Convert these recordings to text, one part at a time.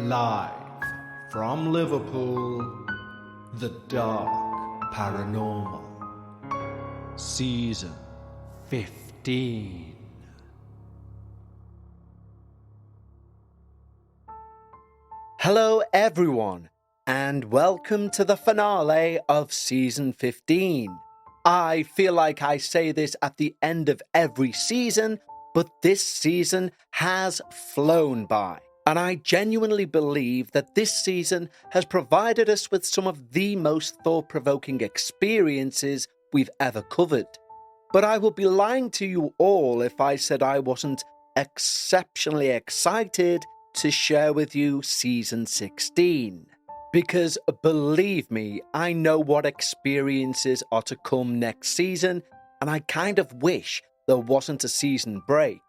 Live from Liverpool, The Dark Paranormal, Season 15. Hello everyone, and welcome to the finale of Season 15. I feel like I say this at the end of every season, but this season has flown by. And I genuinely believe that this season has provided us with some of the most thought-provoking experiences we've ever covered. But I would be lying to you all if I said I wasn't exceptionally excited to share with you Season 16. Because believe me, I know what experiences are to come next season, and I kind of wish there wasn't a season break.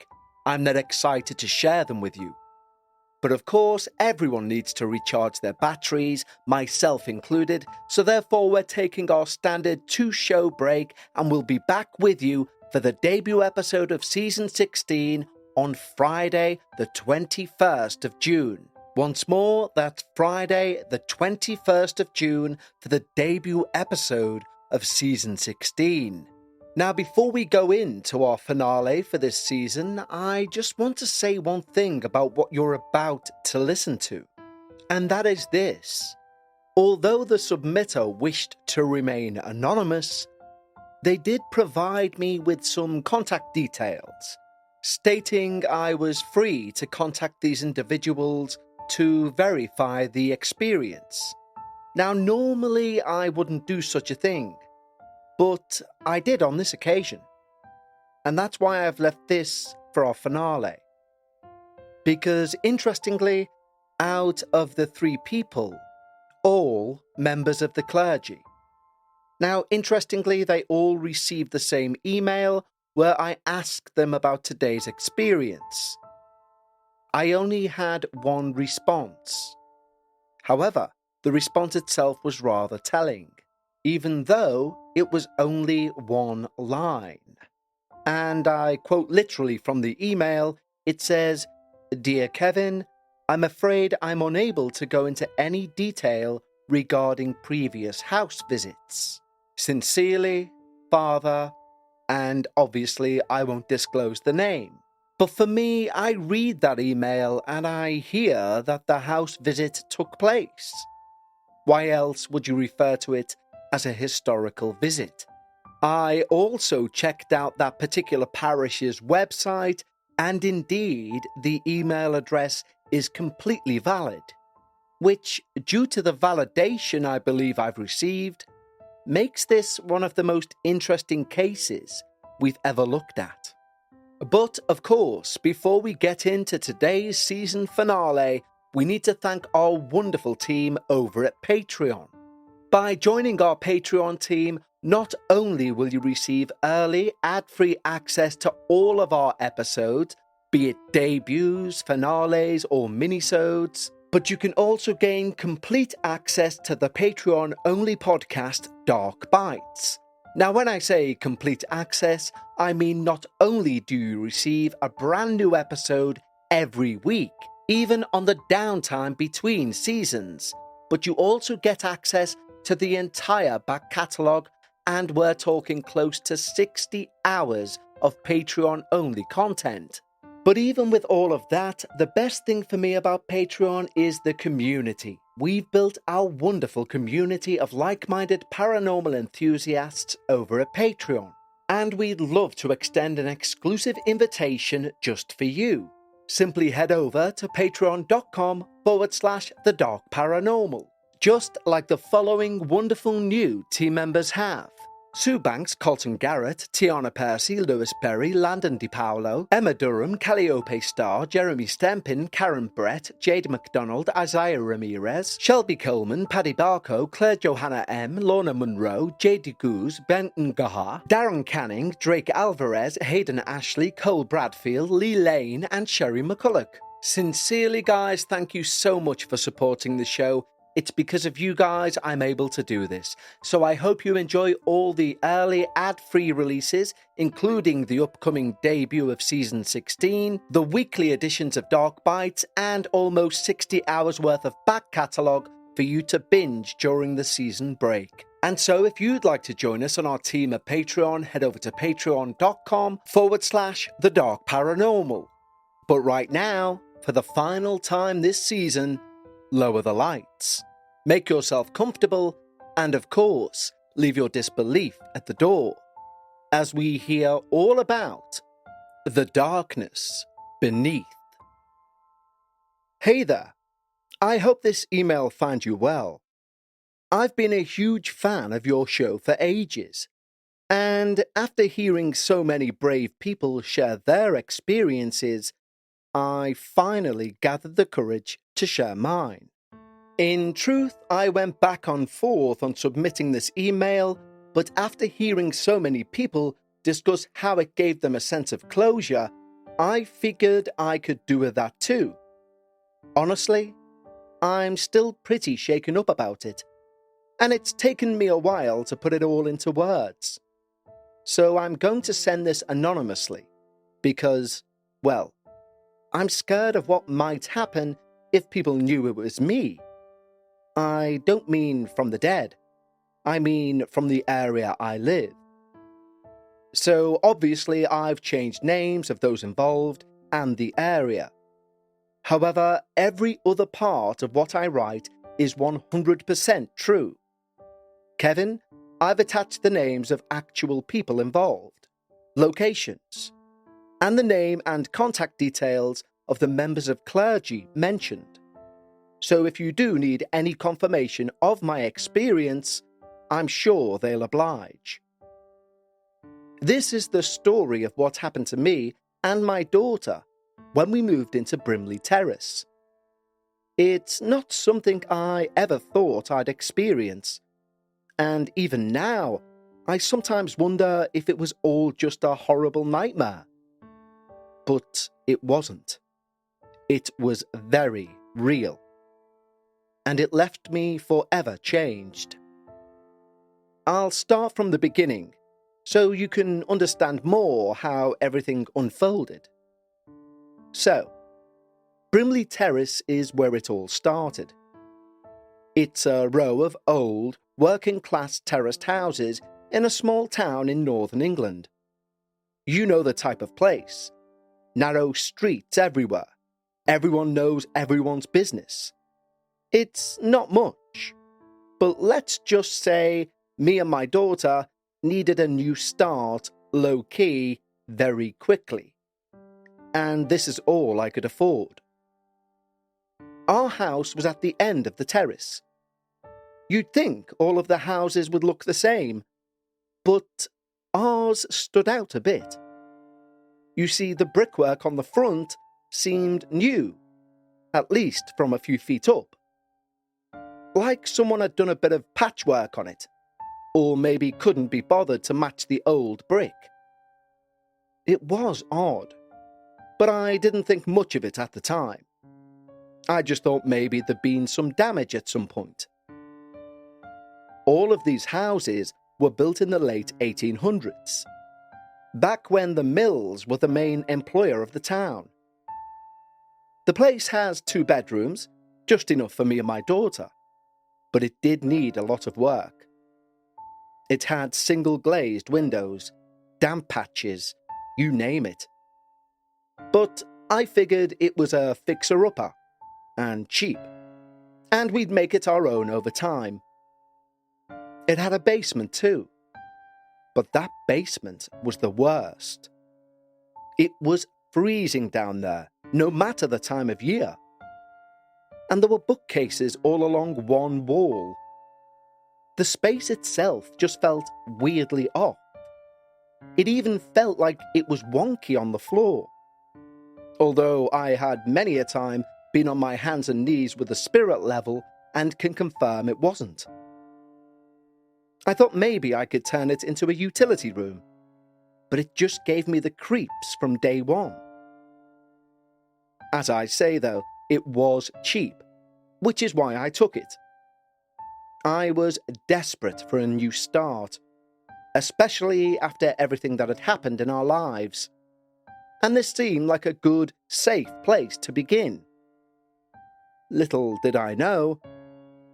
I'm that excited to share them with you. But of course, everyone needs to recharge their batteries, myself included, so therefore we're taking our standard 2-show break and we'll be back with you for the debut episode of Season 16 on Friday, the 21st of June. Once more, that's Friday, the 21st of June for the debut episode of Season 16. Now, before we go into our finale for this season, I just want to say one thing about what you're about to listen to. And that is this. Although the submitter wished to remain anonymous, they did provide me with some contact details, stating I was free to contact these individuals to verify the experience. Now, normally I wouldn't do such a thing, but I did on this occasion. And that's why I've left this for our finale. Because interestingly, out of the 3 people, all members of the clergy. Now, interestingly, they all received the same email where I asked them about today's experience. I only had one response. However, the response itself was rather telling, even though it was only one line. And I quote literally from the email, it says, "Dear Kevin, I'm afraid I'm unable to go into any detail regarding previous house visits. Sincerely, Father," and obviously I won't disclose the name. But for me, I read that email and I hear that the house visit took place. Why else would you refer to it as a historical visit? I also checked out that particular parish's website, and indeed the email address is completely valid, which, due to the validation I believe I've received, makes this one of the most interesting cases we've ever looked at. But, of course, before we get into today's season finale, we need to thank our wonderful team over at Patreon. By joining our Patreon team, not only will you receive early, ad-free access to all of our episodes, be it debuts, finales, or minisodes, but you can also gain complete access to the Patreon-only podcast, Dark Bites. Now, when I say complete access, I mean not only do you receive a brand new episode every week, even on the downtime between seasons, but you also get access to the entire back catalogue, and we're talking close to 60 hours of Patreon-only content. But even with all of that, the best thing for me about Patreon is the community. We've built our wonderful community of like-minded paranormal enthusiasts over at Patreon, and we'd love to extend an exclusive invitation just for you. Simply head over to patreon.com/The Dark Paranormal. Just like the following wonderful new team members have: Sue Banks, Colton Garrett, Tiana Percy, Lewis Berry, Landon DiPaolo, Emma Durham, Calliope Starr, Jeremy Stempin, Karen Brett, Jade McDonald, Isaiah Ramirez, Shelby Coleman, Paddy Barco, Claire Johanna M, Lorna Monroe, J.D. Goose, Benton Gaha, Darren Canning, Drake Alvarez, Hayden Ashley, Cole Bradfield, Lee Lane, and Sherry McCulloch. Sincerely, guys, thank you so much for supporting the show. It's because of you guys I'm able to do this, so I hope you enjoy all the early ad-free releases, including the upcoming debut of Season 16, the weekly editions of Dark Bites, and almost 60 hours worth of back catalogue for you to binge during the season break. And so if you'd like to join us on our team at Patreon, head over to patreon.com/The Dark Paranormal. But right now, for the final time this season, lower the lights, make yourself comfortable, and of course, leave your disbelief at the door, as we hear all about the darkness beneath. Hey there, I hope this email found you well. I've been a huge fan of your show for ages, and after hearing so many brave people share their experiences, I finally gathered the courage to share mine. In truth, I went back and forth on submitting this email, but after hearing so many people discuss how it gave them a sense of closure, I figured I could do with that too. Honestly, I'm still pretty shaken up about it, and it's taken me a while to put it all into words. So I'm going to send this anonymously, because, well, I'm scared of what might happen if people knew it was me. I don't mean from the dead. I mean from the area I live. So obviously I've changed names of those involved and the area. However, every other part of what I write is 100% true. Kevin, I've attached the names of actual people involved, locations, and the name and contact details of the members of clergy mentioned. So if you do need any confirmation of my experience, I'm sure they'll oblige. This is the story of what happened to me and my daughter when we moved into Brimley Terrace. It's not something I ever thought I'd experience, and even now, I sometimes wonder if it was all just a horrible nightmare. But it wasn't. It was very real. And it left me forever changed. I'll start from the beginning, so you can understand more how everything unfolded. So, Brimley Terrace is where it all started. It's a row of old, working-class terraced houses in a small town in northern England. You know the type of place. Narrow streets everywhere. Everyone knows everyone's business. It's not much, but let's just say me and my daughter needed a new start, low-key, very quickly. And this is all I could afford. Our house was at the end of the terrace. You'd think all of the houses would look the same, but ours stood out a bit. You see, the brickwork on the front seemed new, at least from a few feet up. Like someone had done a bit of patchwork on it, or maybe couldn't be bothered to match the old brick. It was odd, but I didn't think much of it at the time. I just thought maybe there'd been some damage at some point. All of these houses were built in the late 1800s, back when the mills were the main employer of the town. The place has 2 bedrooms, just enough for me and my daughter, but it did need a lot of work. It had single glazed windows, damp patches, you name it. But I figured it was a fixer-upper, and cheap, and we'd make it our own over time. It had a basement too, but that basement was the worst. It was freezing down there, no matter the time of year. And there were bookcases all along one wall. The space itself just felt weirdly off. It even felt like it was wonky on the floor. Although I had many a time been on my hands and knees with the spirit level and can confirm it wasn't. I thought maybe I could turn it into a utility room, but it just gave me the creeps from day one. As I say though, it was cheap, which is why I took it. I was desperate for a new start, especially after everything that had happened in our lives. And this seemed like a good, safe place to begin. Little did I know,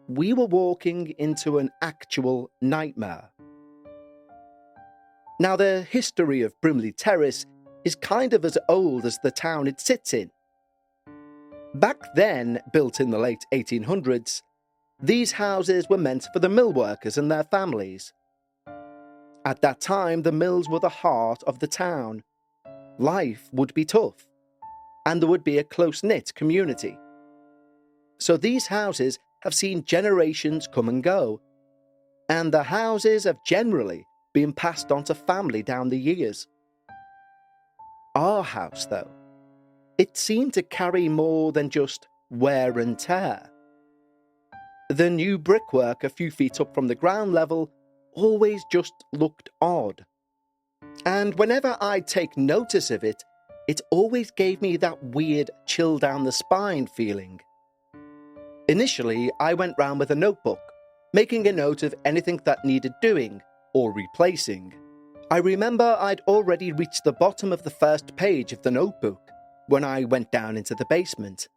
we were walking into an actual nightmare. Now, the history of Brimley Terrace is kind of as old as the town it sits in. Back then, built in the late 1800s, these houses were meant for the mill workers and their families. At that time, the mills were the heart of the town. Life would be tough, and there would be a close-knit community. So these houses have seen generations come and go, and the houses have generally been passed on to family down the years. Our house, though, it seemed to carry more than just wear and tear. The new brickwork a few feet up from the ground level always just looked odd. And whenever I'd take notice of it, it always gave me that weird chill down the spine feeling. Initially, I went round with a notebook, making a note of anything that needed doing or replacing. I remember I'd already reached the bottom of the first page of the notebook when I went down into the basement.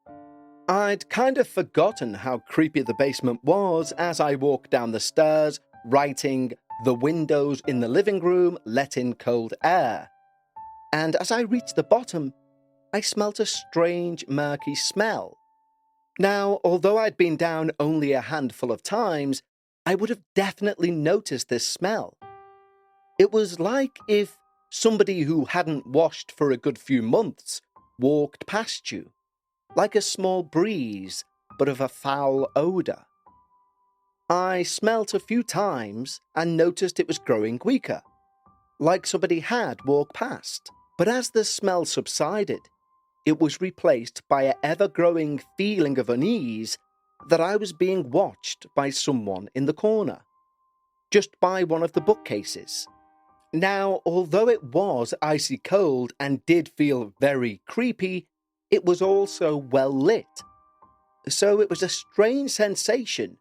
I'd kind of forgotten how creepy the basement was as I walked down the stairs, writing, "The windows in the living room let in cold air." And as I reached the bottom, I smelt a strange, murky smell. Now, although I'd been down only a handful of times, I would have definitely noticed this smell. It was like if somebody who hadn't washed for a good few months walked past you, like a small breeze, but of a foul odour. I smelt a few times and noticed it was growing weaker, like somebody had walked past. But as the smell subsided, it was replaced by an ever-growing feeling of unease that I was being watched by someone in the corner, just by one of the bookcases. Now, although it was icy cold and did feel very creepy, it was also well lit. So it was a strange sensation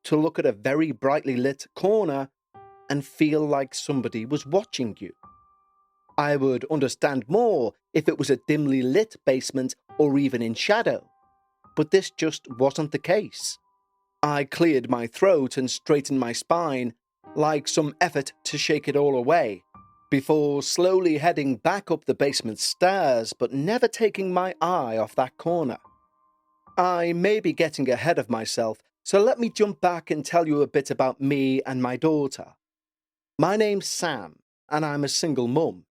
to look at a very brightly lit corner and feel like somebody was watching you. I would understand more if it was a dimly lit basement or even in shadow, but this just wasn't the case. I cleared my throat and straightened my spine, like some effort to shake it all away, before slowly heading back up the basement stairs, but never taking my eye off that corner. I may be getting ahead of myself, so let me jump back and tell you a bit about me and my daughter. My name's Sam, and I'm a single mum.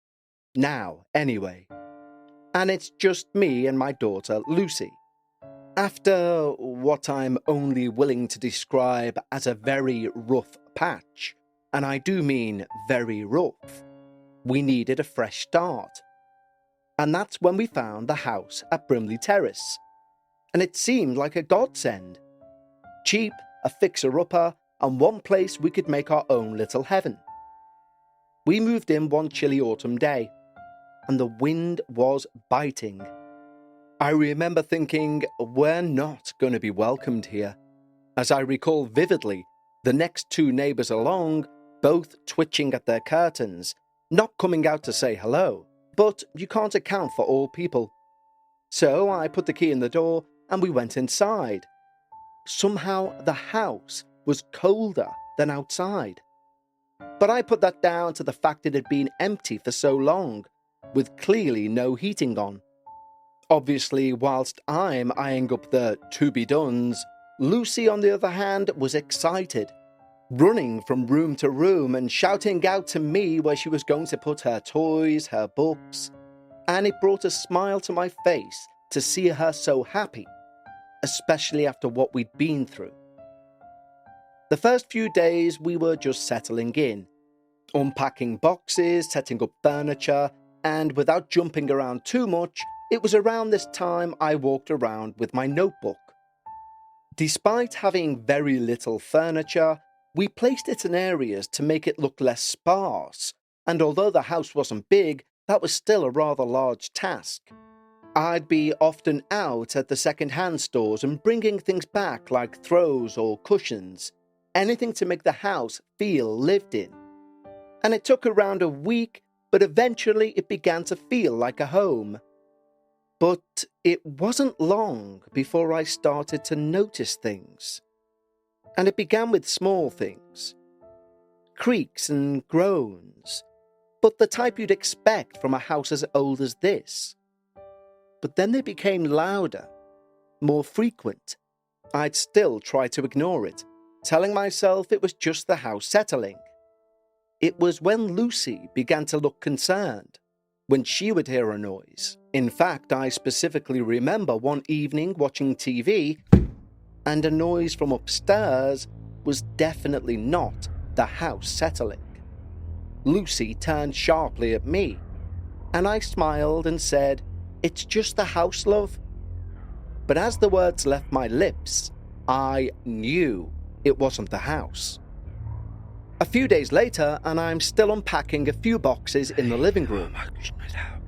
Now, anyway. And it's just me and my daughter, Lucy. After what I'm only willing to describe as a very rough patch, and I do mean very rough, we needed a fresh start. And that's when we found the house at Brimley Terrace. And it seemed like a godsend. Cheap, a fixer-upper, and one place we could make our own little heaven. We moved in one chilly autumn day, and the wind was biting. I remember thinking, we're not going to be welcomed here, as I recall vividly the next two neighbours along, both twitching at their curtains, not coming out to say hello. But you can't account for all people. So I put the key in the door and we went inside. Somehow the house was colder than outside. But I put that down to the fact it had been empty for so long, with clearly no heating on. Obviously, whilst I'm eyeing up the to-be-dones, Lucy, on the other hand, was excited, running from room to room and shouting out to me where she was going to put her toys, her books, and it brought a smile to my face to see her so happy, especially after what we'd been through. The first few days we were just settling in, unpacking boxes, setting up furniture, and without jumping around too much, it was around this time I walked around with my notebook. Despite having very little furniture, we placed it in areas to make it look less sparse, and although the house wasn't big, that was still a rather large task. I'd be often out at the second-hand stores and bringing things back like throws or cushions, anything to make the house feel lived in. And it took around a week, but eventually it began to feel like a home. But it wasn't long before I started to notice things. And it began with small things. Creaks and groans, but the type you'd expect from a house as old as this. But then they became louder, more frequent. I'd still try to ignore it, telling myself it was just the house settling. It was when Lucy began to look concerned, when she would hear a noise. In fact, I specifically remember one evening watching TV, and a noise from upstairs was definitely not the house settling. Lucy turned sharply at me, and I smiled and said, "It's just the house, love." But as the words left my lips, I knew it wasn't the house. A few days later, and I'm still unpacking a few boxes in the living room,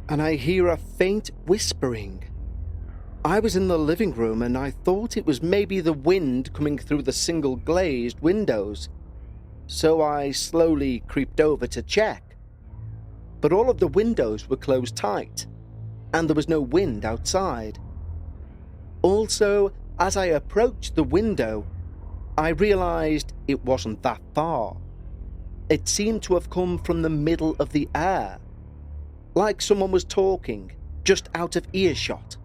and I hear a faint whispering. I was in the living room and I thought it was maybe the wind coming through the single glazed windows, so I slowly creeped over to check. But all of the windows were closed tight, and there was no wind outside. Also, as I approached the window, I realized it wasn't that far. It seemed to have come from the middle of the air, like someone was talking, just out of earshot.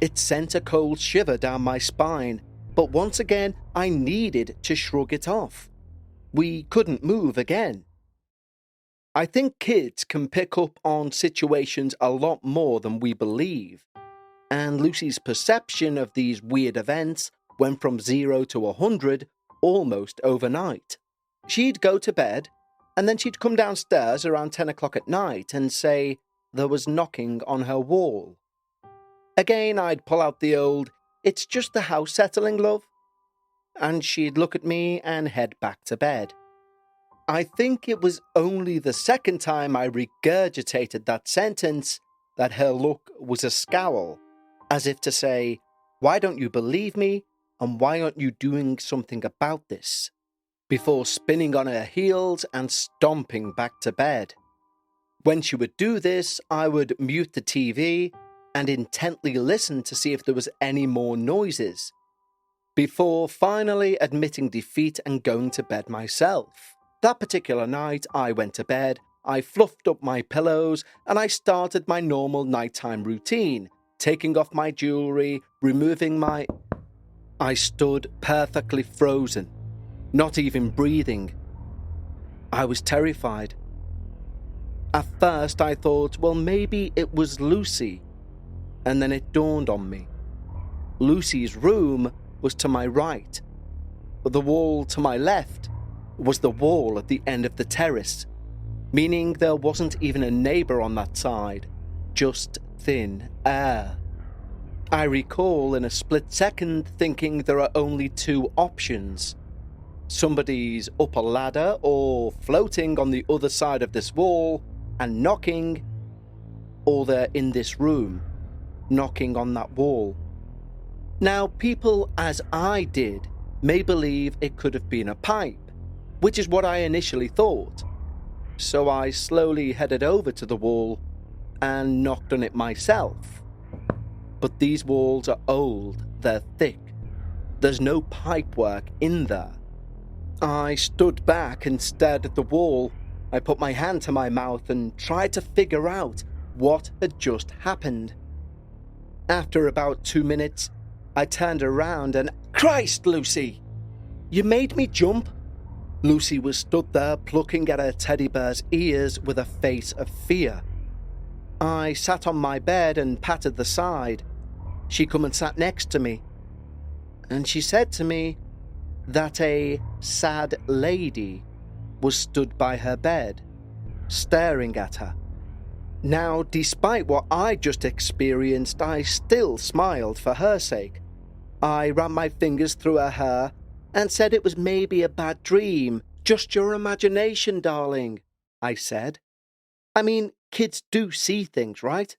It sent a cold shiver down my spine, but once again I needed to shrug it off. We couldn't move again. I think kids can pick up on situations a lot more than we believe, and Lucy's perception of these weird events went from 0 to 100 almost overnight. She'd go to bed, and then she'd come downstairs around 10 o'clock at night and say there was knocking on her wall. Again, I'd pull out the old, "It's just the house settling, love," and she'd look at me and head back to bed. I think it was only the second time I regurgitated that sentence that her look was a scowl, as if to say, "Why don't you believe me, and why aren't you doing something about this?" before spinning on her heels and stomping back to bed. When she would do this, I would mute the TV and intently listen to see if there was any more noises, before finally admitting defeat and going to bed myself. That particular night, I went to bed, I fluffed up my pillows, and I started my normal nighttime routine, taking off my jewelry, removing my... I stood perfectly frozen, not even breathing. I was terrified. At first I thought, well, maybe it was Lucy, and then it dawned on me. Lucy's room was to my right, but the wall to my left was the wall at the end of the terrace, meaning there wasn't even a neighbour on that side, just thin air. I recall in a split second thinking there are only two options. Somebody's up a ladder or floating on the other side of this wall and knocking, or they're in this room, knocking on that wall. Now, people as I did may believe it could have been a pipe, which is what I initially thought. So I slowly headed over to the wall and knocked on it myself. But these walls are old, they're thick. There's no pipework in there. I stood back and stared at the wall. I put my hand to my mouth and tried to figure out what had just happened. After about 2 minutes, I turned around and, "Christ, Lucy! You made me jump!" Lucy was stood there plucking at her teddy bear's ears with a face of fear. I sat on my bed and patted the side. She come and sat next to me, and she said to me that a sad lady was stood by her bed, staring at her. Now, despite what I just experienced, I still smiled for her sake. I ran my fingers through her hair and said it was maybe a bad dream, just your imagination, darling, I said. I mean, kids do see things, right?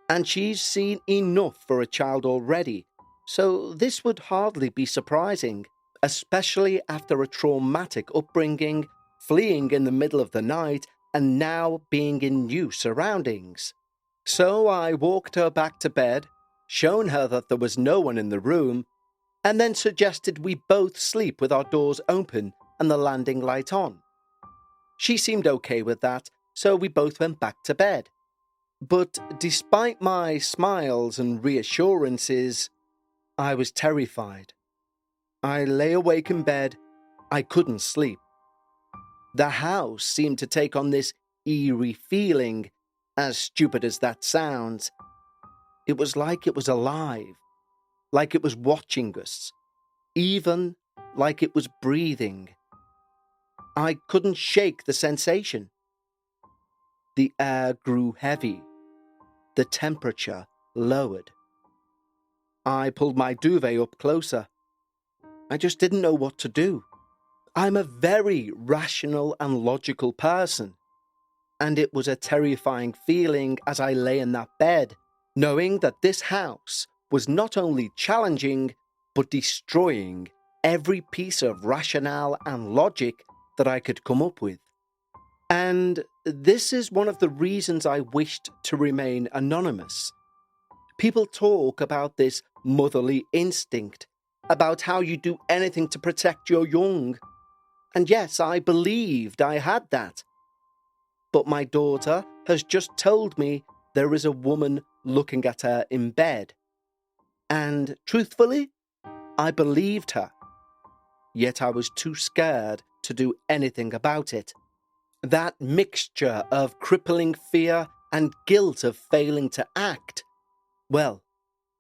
And she's seen enough for a child already, so this would hardly be surprising. especially after a traumatic upbringing, fleeing in the middle of the night, and now being in new surroundings. So I walked her back to bed, shown her that there was no one in the room, and then suggested we both sleep with our doors open and the landing light on. She seemed okay with that, so we both went back to bed. But despite my smiles and reassurances, I was terrified. I lay awake in bed. I couldn't sleep. The house seemed to take on this eerie feeling, as stupid as that sounds. It was like it was alive, like it was watching us, even like it was breathing. I couldn't shake the sensation. The air grew heavy. The temperature lowered. I pulled my duvet up closer. I just didn't know what to do. I'm a very rational and logical person, and it was a terrifying feeling as I lay in that bed, knowing that this house was not only challenging, but destroying every piece of rationale and logic that I could come up with. And this is one of the reasons I wished to remain anonymous. People talk about this motherly instinct, about how you do anything to protect your young. And yes, I believed I had that. But my daughter has just told me there is a woman looking at her in bed. And truthfully, I believed her. Yet I was too scared to do anything about it. That mixture of crippling fear and guilt of failing to act, well,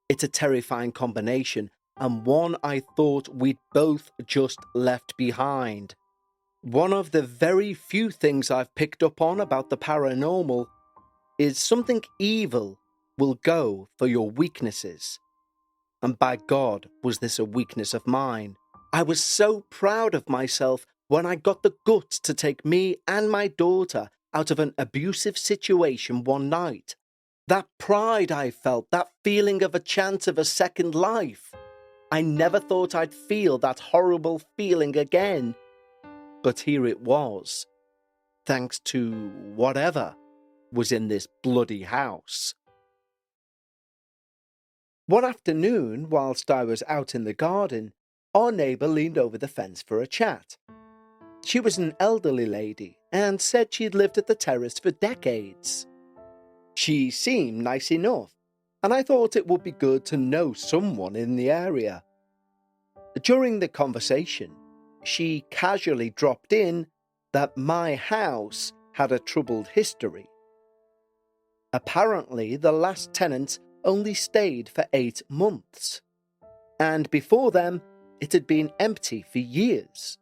it's a terrifying combination, and one I thought we'd both just left behind. One of the very few things I've picked up on about the paranormal is something evil will go for your weaknesses. And by God, was this a weakness of mine. I was so proud of myself when I got the guts to take me and my daughter out of an abusive situation one night. That pride I felt, that feeling of a chance of a second life. I never thought I'd feel that horrible feeling again. But here it was, thanks to whatever was in this bloody house. One afternoon, whilst I was out in the garden, our neighbour leaned over the fence for a chat. She was an elderly lady and said she'd lived at the terrace for decades. She seemed nice enough, and I thought it would be good to know someone in the area. During the conversation, she casually dropped in that my house had a troubled history. Apparently, the last tenants only stayed for 8 months, and before them, it had been empty for years.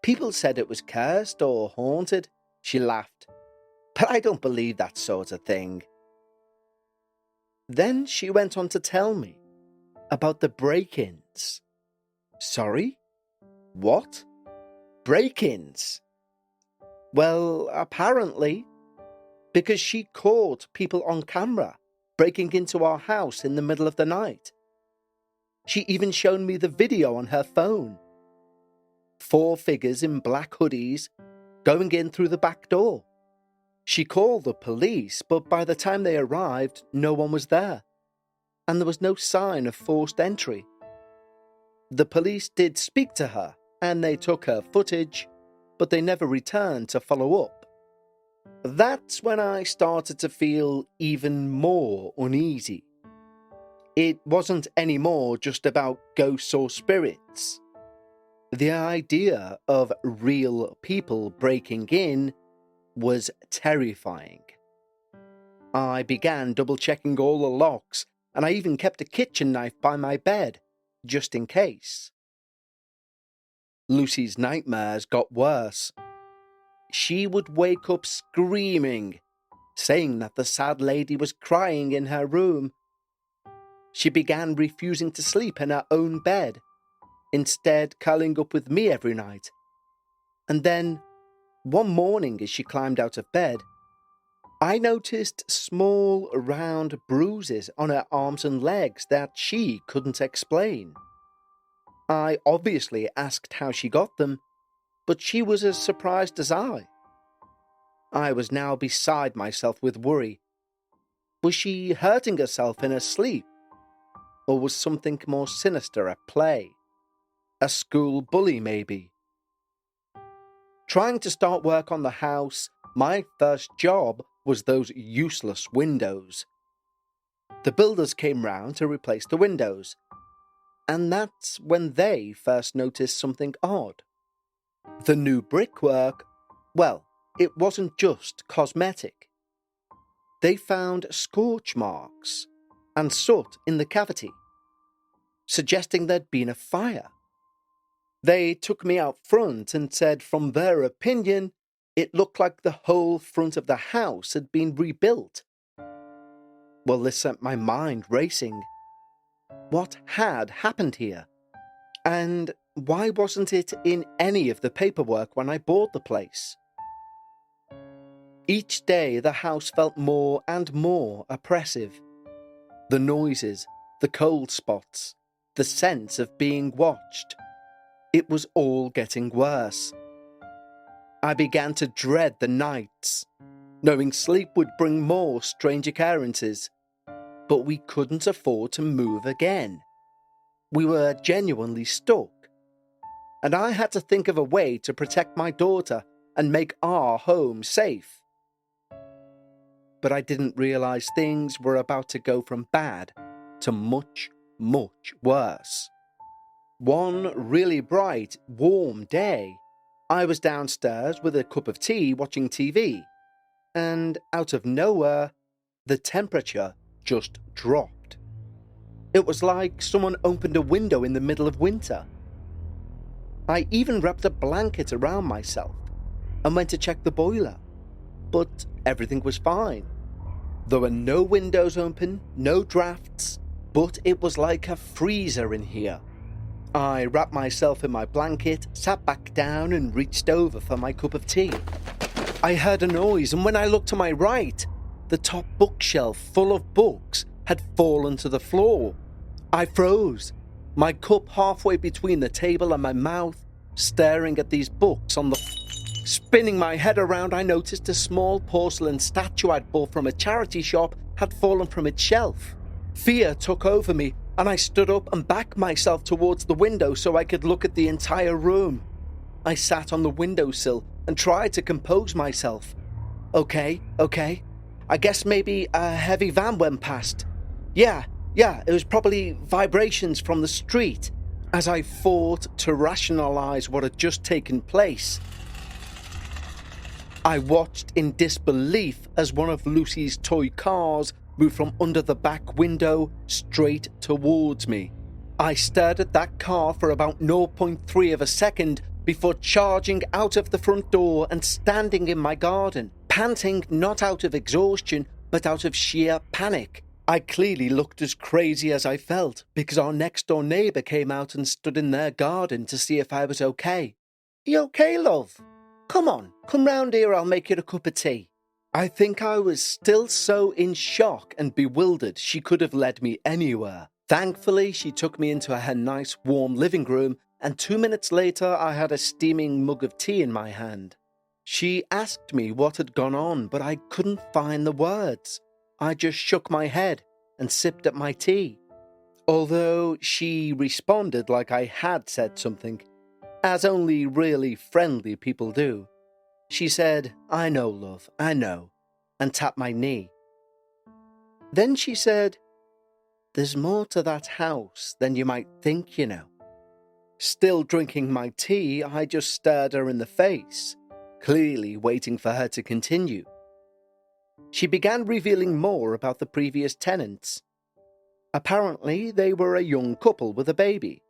People said it was cursed or haunted. She laughed. But I don't believe that sort of thing. Then she went on to tell me about the break-ins. Sorry? What? Break-ins? Well, apparently, because she caught people on camera breaking into our house in the middle of the night. She even showed me the video on her phone. 4 figures in black hoodies going in through the back door. She called the police, but by the time they arrived, no one was there, and there was no sign of forced entry. The police did speak to her, and they took her footage, but they never returned to follow up. That's when I started to feel even more uneasy. It wasn't anymore just about ghosts or spirits. The idea of real people breaking in was terrifying. I began double-checking all the locks, and I even kept a kitchen knife by my bed, just in case. Lucy's nightmares got worse. She would wake up screaming, saying that the sad lady was crying in her room. She began refusing to sleep in her own bed, instead curling up with me every night. And then, one morning as she climbed out of bed, I noticed small, round bruises on her arms and legs that she couldn't explain. I obviously asked how she got them, but she was as surprised as I. I was now beside myself with worry. Was she hurting herself in her sleep? Or was something more sinister at play? A school bully, maybe? Trying to start work on the house, my first job was those useless windows. The builders came round to replace the windows, and that's when they first noticed something odd. The new brickwork, well, it wasn't just cosmetic. They found scorch marks and soot in the cavity, suggesting there'd been a fire. They took me out front and said from their opinion, it looked like the whole front of the house had been rebuilt. Well, this sent my mind racing. What had happened here? And why wasn't it in any of the paperwork when I bought the place? Each day the house felt more and more oppressive. The noises, the cold spots, the sense of being watched. It was all getting worse. I began to dread the nights, knowing sleep would bring more strange occurrences. But we couldn't afford to move again. We were genuinely stuck. And I had to think of a way to protect my daughter and make our home safe. But I didn't realize things were about to go from bad to much, much worse. One really bright, warm day, I was downstairs with a cup of tea watching TV, and out of nowhere, the temperature just dropped. It was like someone opened a window in the middle of winter. I even wrapped a blanket around myself and went to check the boiler, but everything was fine. There were no windows open, no drafts, but it was like a freezer in here. I wrapped myself in my blanket, sat back down and reached over for my cup of tea. I heard a noise, and when I looked to my right, the top bookshelf full of books had fallen to the floor. I froze, my cup halfway between the table and my mouth, staring at these books on the Spinning my head around, I noticed a small porcelain statue I'd bought from a charity shop had fallen from its shelf. Fear took over me, and I stood up and backed myself towards the window so I could look at the entire room. I sat on the windowsill and tried to compose myself. Okay. I guess maybe a heavy van went past. Yeah, it was probably vibrations from the street. As I fought to rationalize what had just taken place, I watched in disbelief as one of Lucy's toy cars moved from under the back window straight towards me. I stared at that car for about 0.3 of a second before charging out of the front door and standing in my garden, panting not out of exhaustion but out of sheer panic. I clearly looked as crazy as I felt because our next door neighbour came out and stood in their garden to see if I was okay. You okay, love? Come round here, I'll make you a cup of tea. I think I was still so in shock and bewildered she could have led me anywhere. Thankfully, she took me into her nice warm living room, and 2 minutes later I had a steaming mug of tea in my hand. She asked me what had gone on, but I couldn't find the words. I just shook my head and sipped at my tea. Although she responded like I had said something, as only really friendly people do. She said, "I know, love, I know," and tapped my knee. Then she said, "There's more to that house than you might think, you know." Still drinking my tea, I just stared her in the face, clearly waiting for her to continue. She began revealing more about the previous tenants. Apparently, they were a young couple with a baby,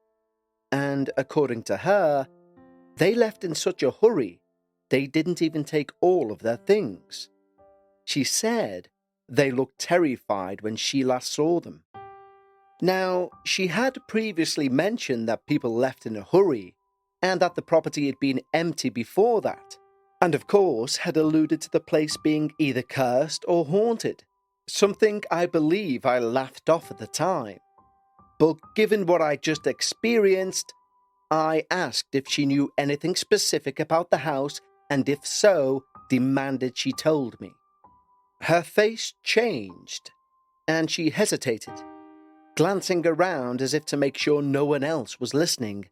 and according to her, they left in such a hurry they didn't even take all of their things. She said they looked terrified when she last saw them. Now, she had previously mentioned that people left in a hurry and that the property had been empty before that, and of course had alluded to the place being either cursed or haunted, something I believe I laughed off at the time. But given what I just experienced, I asked if she knew anything specific about the house, and if so, demanded she told me. Her face changed, and she hesitated, glancing around as if to make sure no one else was listening.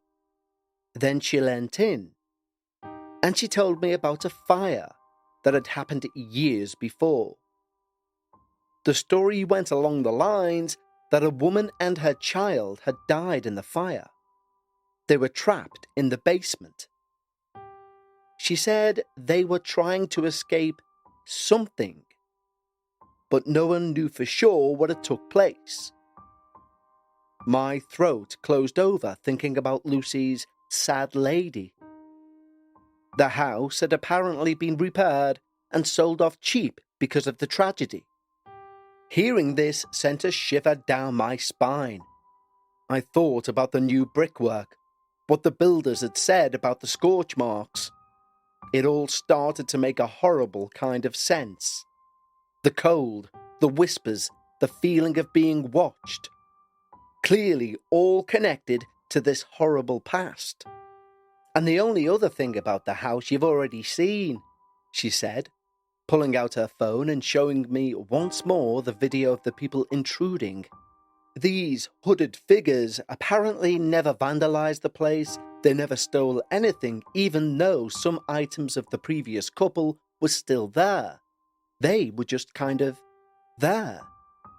Then she leant in, and she told me about a fire that had happened years before. The story went along the lines that a woman and her child had died in the fire. They were trapped in the basement. She said they were trying to escape something, but no one knew for sure what had took place. My throat closed over thinking about Lucy's sad lady. The house had apparently been repaired and sold off cheap because of the tragedy. Hearing this sent a shiver down my spine. I thought about the new brickwork, what the builders had said about the scorch marks. It all started to make a horrible kind of sense. The cold, the whispers, the feeling of being watched. Clearly all connected to this horrible past. And the only other thing about the house you've already seen, she said, pulling out her phone and showing me once more the video of the people intruding. These hooded figures apparently never vandalized the place. They never stole anything, even though some items of the previous couple were still there. They were just kind of there.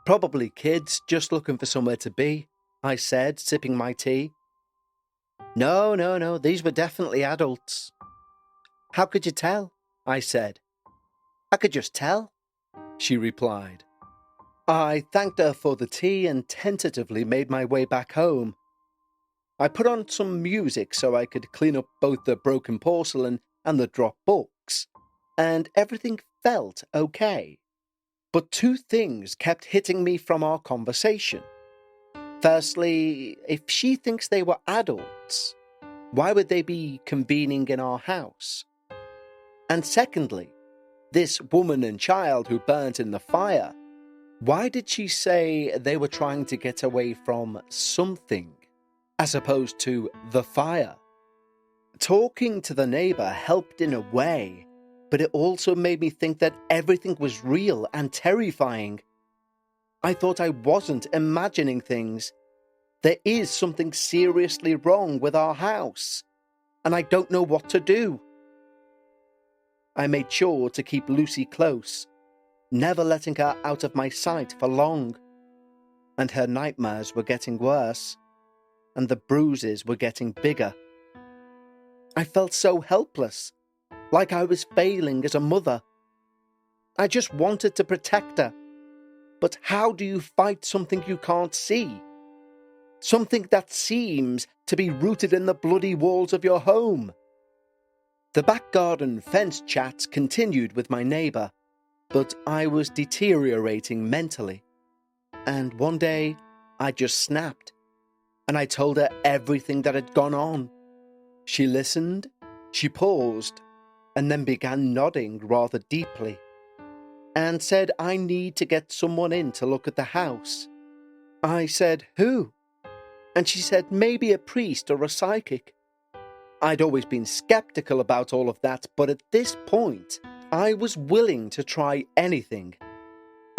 Probably kids just looking for somewhere to be, I said, sipping my tea. No, these were definitely adults. How could you tell? I said. I could just tell, she replied. I thanked her for the tea and tentatively made my way back home. I put on some music so I could clean up both the broken porcelain and the dropped books, and everything felt okay. But two things kept hitting me from our conversation. Firstly, if she thinks they were adults, why would they be convening in our house? And secondly, this woman and child who burnt in the fire, why did she say they were trying to get away from something, as opposed to the fire? Talking to the neighbour helped in a way, but it also made me think that everything was real and terrifying. I thought I wasn't imagining things. There is something seriously wrong with our house, and I don't know what to do. I made sure to keep Lucy close, never letting her out of my sight for long. And her nightmares were getting worse, and the bruises were getting bigger. I felt so helpless, like I was failing as a mother. I just wanted to protect her. But how do you fight something you can't see? Something that seems to be rooted in the bloody walls of your home? The back garden fence chats continued with my neighbour, but I was deteriorating mentally. And one day, I just snapped, and I told her everything that had gone on. She listened, she paused, and then began nodding rather deeply, and said I need to get someone in to look at the house. I said, who? And she said maybe a priest or a psychic. I'd always been skeptical about all of that, but at this point, I was willing to try anything.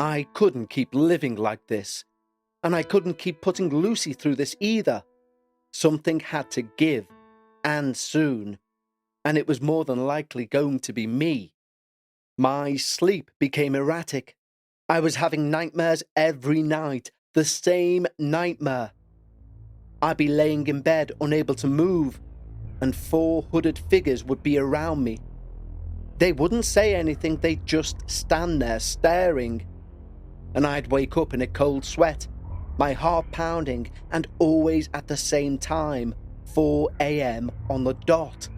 I couldn't keep living like this, and I couldn't keep putting Lucy through this either. Something had to give, and soon, and it was more than likely going to be me. My sleep became erratic. I was having nightmares every night, the same nightmare. I'd be laying in bed, unable to move, and 4 hooded figures would be around me. They wouldn't say anything, they'd just stand there staring. And I'd wake up in a cold sweat, my heart pounding, and always at the same time, 4 a.m. on the dot.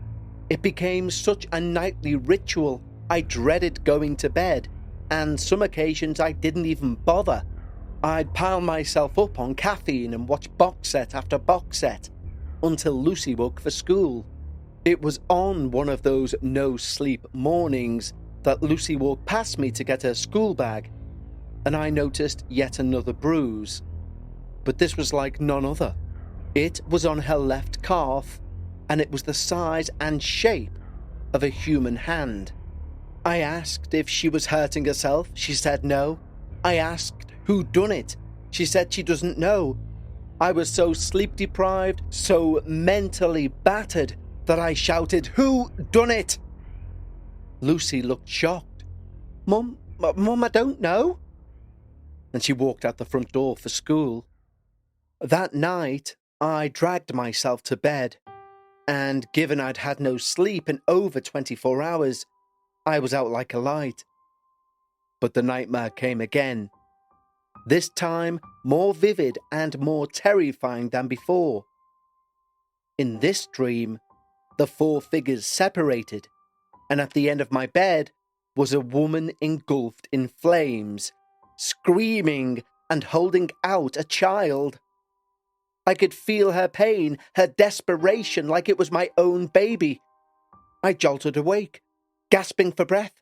It became such a nightly ritual. I dreaded going to bed, and some occasions I didn't even bother. I'd pile myself up on caffeine and watch box set after box set, until Lucy woke for school. It was on one of those no-sleep mornings that Lucy walked past me to get her school bag, and I noticed yet another bruise. But this was like none other. It was on her left calf, and it was the size and shape of a human hand. I asked if she was hurting herself. She said no. I asked who done it. She said she doesn't know. I was so sleep deprived, so mentally battered, that I shouted, "Who done it?" Lucy looked shocked. Mum, I don't know. And she walked out the front door for school. That night, I dragged myself to bed, and given I'd had no sleep in over 24 hours, I was out like a light. But the nightmare came again. This time, more vivid and more terrifying than before. In this dream, the four figures separated, and at the end of my bed was a woman engulfed in flames, screaming and holding out a child. I could feel her pain, her desperation, like it was my own baby. I jolted awake, gasping for breath,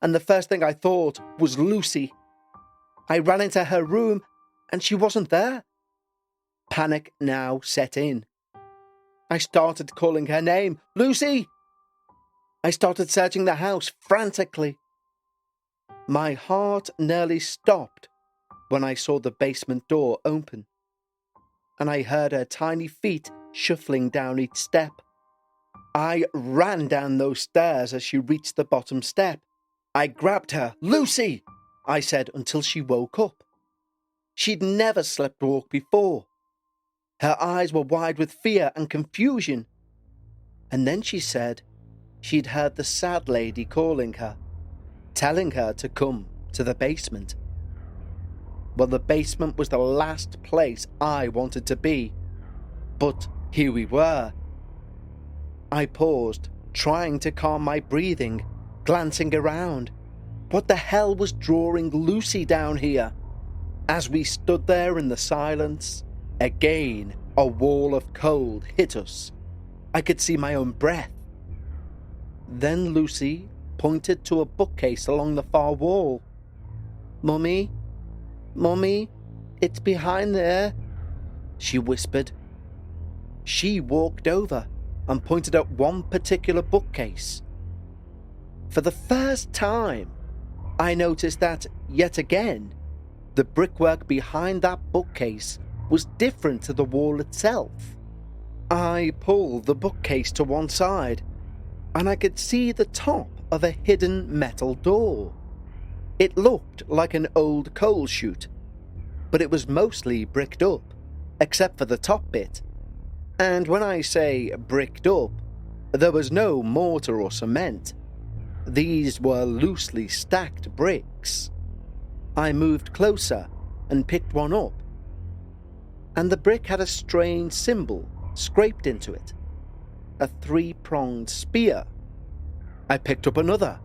and the first thing I thought was Lucy. I ran into her room, and she wasn't there. Panic now set in. I started calling her name, "Lucy!" I started searching the house frantically. My heart nearly stopped when I saw the basement door open, and I heard her tiny feet shuffling down each step. I ran down those stairs as she reached the bottom step. I grabbed her. "Lucy!" I said, until she woke up. She'd never sleepwalked before. Her eyes were wide with fear and confusion. And then she said she'd heard the sad lady calling her, telling her to come to the basement. Well, the basement was the last place I wanted to be. But here we were. I paused, trying to calm my breathing, glancing around. What the hell was drawing Lucy down here? As we stood there in the silence, again a wall of cold hit us. I could see my own breath. Then Lucy pointed to a bookcase along the far wall. Mummy, it's behind there," she whispered. She walked over and pointed at one particular bookcase. For the first time, I noticed that, yet again, the brickwork behind that bookcase was different to the wall itself. I pulled the bookcase to one side, and I could see the top of a hidden metal door. It looked like an old coal chute, but it was mostly bricked up, except for the top bit. And when I say bricked up, there was no mortar or cement. These were loosely stacked bricks. I moved closer and picked one up, and the brick had a strange symbol scraped into it, a three-pronged spear. I picked up another.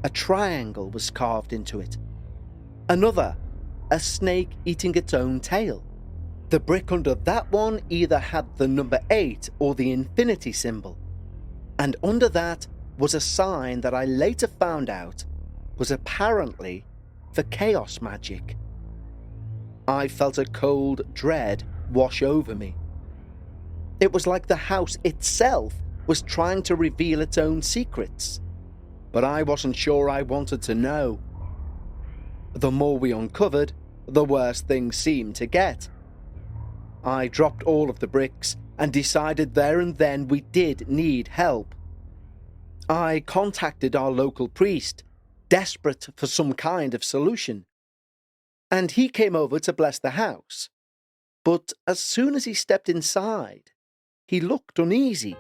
A triangle was carved into it. Another, a snake eating its own tail. The brick under that one either had the number 8 or the infinity symbol, and under that was a sign that I later found out was apparently for chaos magic. I felt a cold dread wash over me. It was like the house itself was trying to reveal its own secrets, but I wasn't sure I wanted to know. The more we uncovered, the worse things seemed to get. I dropped all of the bricks and decided there and then we did need help. I contacted our local priest, desperate for some kind of solution, and he came over to bless the house. But as soon as he stepped inside, he looked uneasy.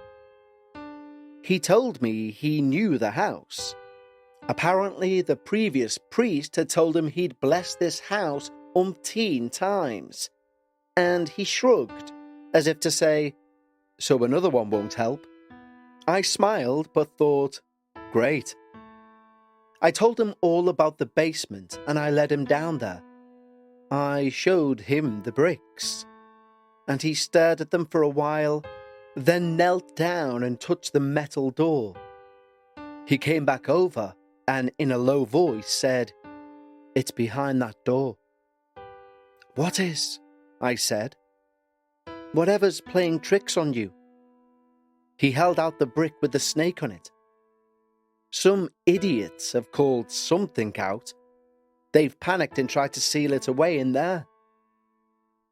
He told me he knew the house. Apparently, the previous priest had told him he'd blessed this house umpteen times, and he shrugged, as if to say, "So another one won't help." I smiled, but thought, great. I told him all about the basement, and I led him down there. I showed him the bricks, and he stared at them for a while, then knelt down and touched the metal door. He came back over and in a low voice said, "It's behind that door." "What is?" I said. "Whatever's playing tricks on you." He held out the brick with the snake on it. Some idiots have called something out. They've panicked and tried to seal it away in there.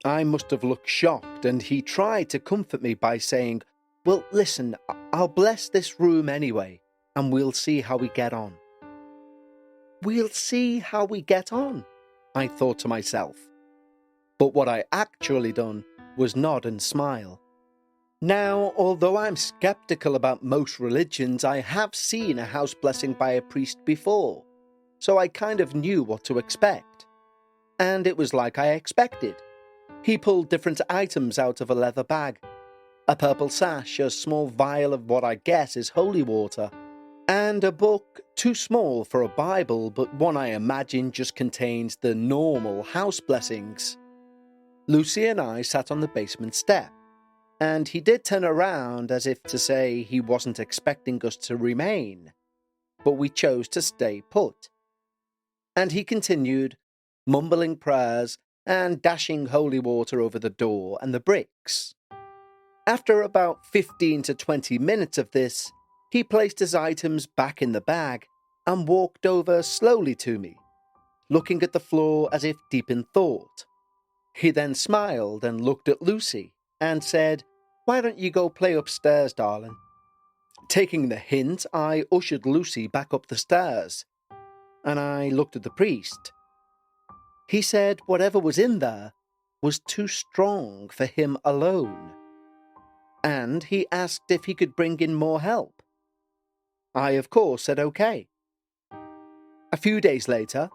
I must have looked shocked, and he tried to comfort me by saying, "Well, listen, I'll bless this room anyway, and we'll see how we get on." We'll see how we get on, I thought to myself. But what I actually done was nod and smile. Now, although I'm skeptical about most religions, I have seen a house blessing by a priest before, so I kind of knew what to expect. And it was like I expected. He pulled different items out of a leather bag. A purple sash, a small vial of what I guess is holy water, and a book too small for a Bible, but one I imagine just contains the normal house blessings. Lucy and I sat on the basement step, and he did turn around as if to say he wasn't expecting us to remain, but we chose to stay put. And he continued, mumbling prayers and dashing holy water over the door and the bricks. After about 15 to 20 minutes of this, he placed his items back in the bag and walked over slowly to me, looking at the floor as if deep in thought. He then smiled and looked at Lucy and said, "Why don't you go play upstairs, darling?" Taking the hint, I ushered Lucy back up the stairs, and I looked at the priest. He said whatever was in there was too strong for him alone, and he asked if he could bring in more help. I, of course, said okay. A few days later,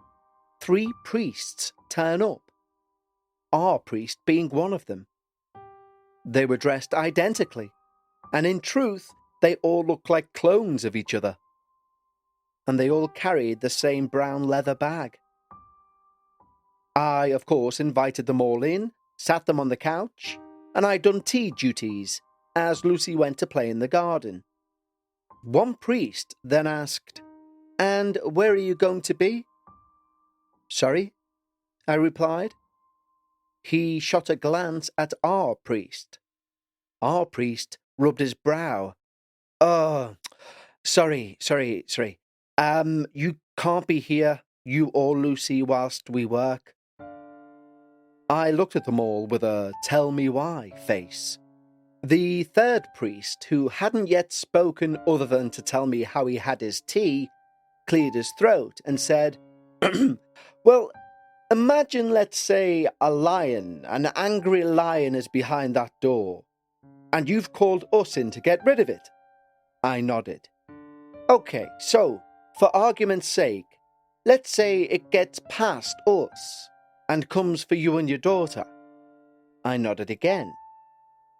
3 priests turn up, our priest being one of them. They were dressed identically, and in truth, they all looked like clones of each other. And they all carried the same brown leather bag. I, of course, invited them all in, sat them on the couch, and I done tea duties as Lucy went to play in the garden. One priest then asked, "And where are you going to be?" "Sorry," I replied. He shot a glance at our priest. Our priest rubbed his brow. "Oh, sorry. You can't be here, you or Lucy, whilst we work." I looked at them all with a tell me why face. The third priest, who hadn't yet spoken other than to tell me how he had his tea, cleared his throat and said, "Well, imagine, let's say, a lion, an angry lion is behind that door, and you've called us in to get rid of it." I nodded. "Okay, so, for argument's sake, let's say it gets past us and comes for you and your daughter." I nodded again,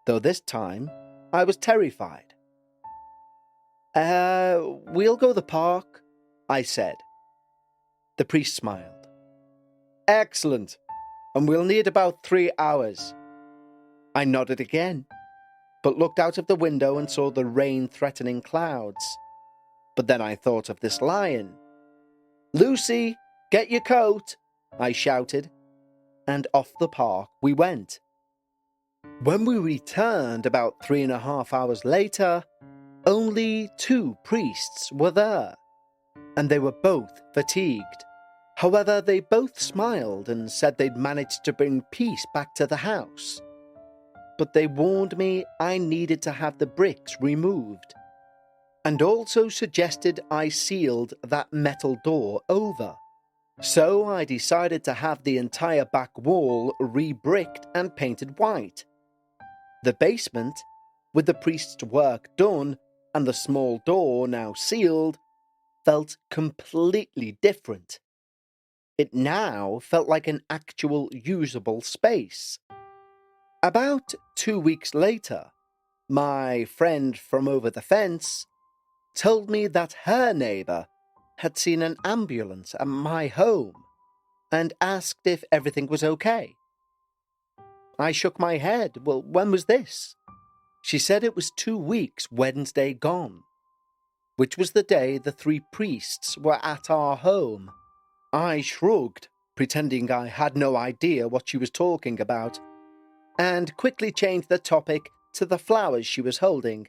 though this time I was terrified. We'll go to the park," I said. The priest smiled. "Excellent, and we'll need about 3 hours." I nodded again, but looked out of the window and saw the rain-threatening clouds. But then I thought of this lion. "Lucy, get your coat," I shouted, and off the park we went. When we returned about 3.5 hours later, only 2 priests were there, and they were both fatigued. However, they both smiled and said they'd managed to bring peace back to the house. But they warned me I needed to have the bricks removed, and also suggested I sealed that metal door over. So I decided to have the entire back wall re-bricked and painted white. The basement, with the priest's work done and the small door now sealed, felt completely different. It now felt like an actual usable space. About 2 weeks later, my friend from over the fence told me that her neighbour had seen an ambulance at my home and asked if everything was okay. I shook my head. "Well, when was this?" She said it was 2 weeks Wednesday gone, which was the day the 3 priests were at our home. I shrugged, pretending I had no idea what she was talking about, and quickly changed the topic to the flowers she was holding.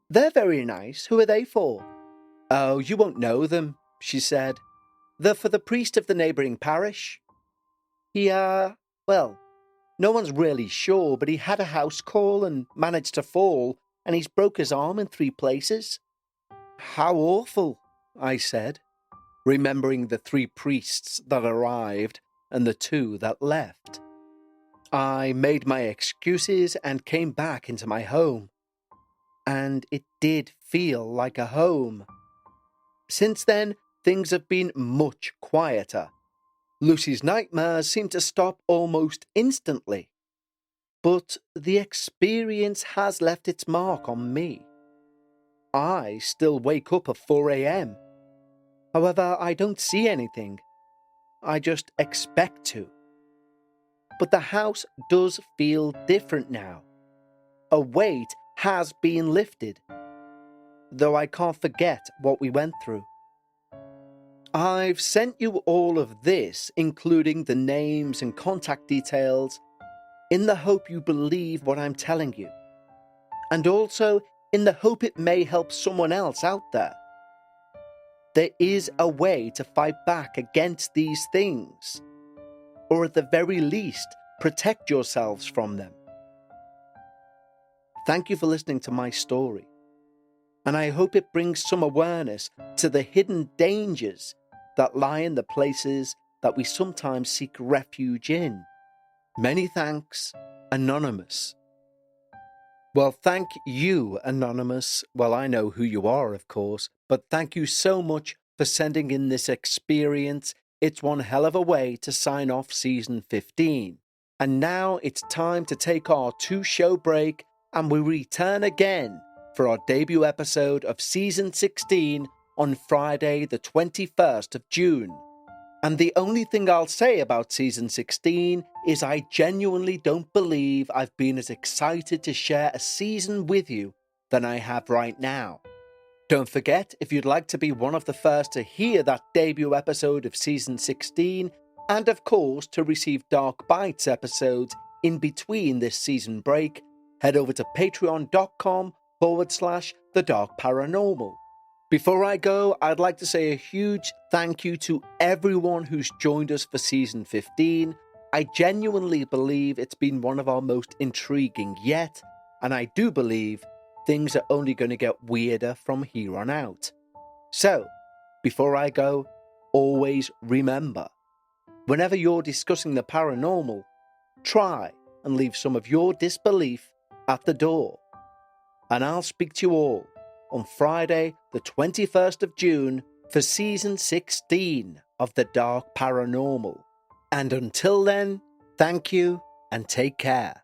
They're very nice. Who are they for? Oh, you won't know them, she said. They're for the priest of the neighbouring parish. Well, no one's really sure, but he had a house call and managed to fall, and he's broke his arm in 3 places. How awful, I said, remembering the 3 priests that arrived and the 2 that left. I made my excuses and came back into my home. And it did feel like a home. Since then, things have been much quieter. Lucy's nightmares seem to stop almost instantly. But the experience has left its mark on me. I still wake up at 4 a.m. However, I don't see anything. I just expect to. But the house does feel different now. A weight has been lifted, though I can't forget what we went through. I've sent you all of this, including the names and contact details, in the hope you believe what I'm telling you, and also in the hope it may help someone else out there. There is a way to fight back against these things, or at the very least, protect yourselves from them. Thank you for listening to my story, and I hope it brings some awareness to the hidden dangers that lie in the places that we sometimes seek refuge in. Many thanks, Anonymous. Well, thank you, Anonymous. Well, I know who you are, of course, but thank you so much for sending in this experience. It's one hell of a way to sign off season 15. And now it's time to take our 2-show break, and we return again for our debut episode of season 16 on Friday the 21st of June. And the only thing I'll say about season 16 is I genuinely don't believe I've been as excited to share a season with you than I have right now. Don't forget, if you'd like to be one of the first to hear that debut episode of season 16, and of course to receive Dark Bites episodes in between this season break, head over to patreon.com/The Dark Paranormal. Before I go, I'd like to say a huge thank you to everyone who's joined us for season 15. I genuinely believe it's been one of our most intriguing yet, and I do believe things are only going to get weirder from here on out. So, before I go, always remember, whenever you're discussing the paranormal, try and leave some of your disbelief at the door. And I'll speak to you all on Friday the 21st of June for season 16 of The Dark Paranormal. And until then, thank you and take care.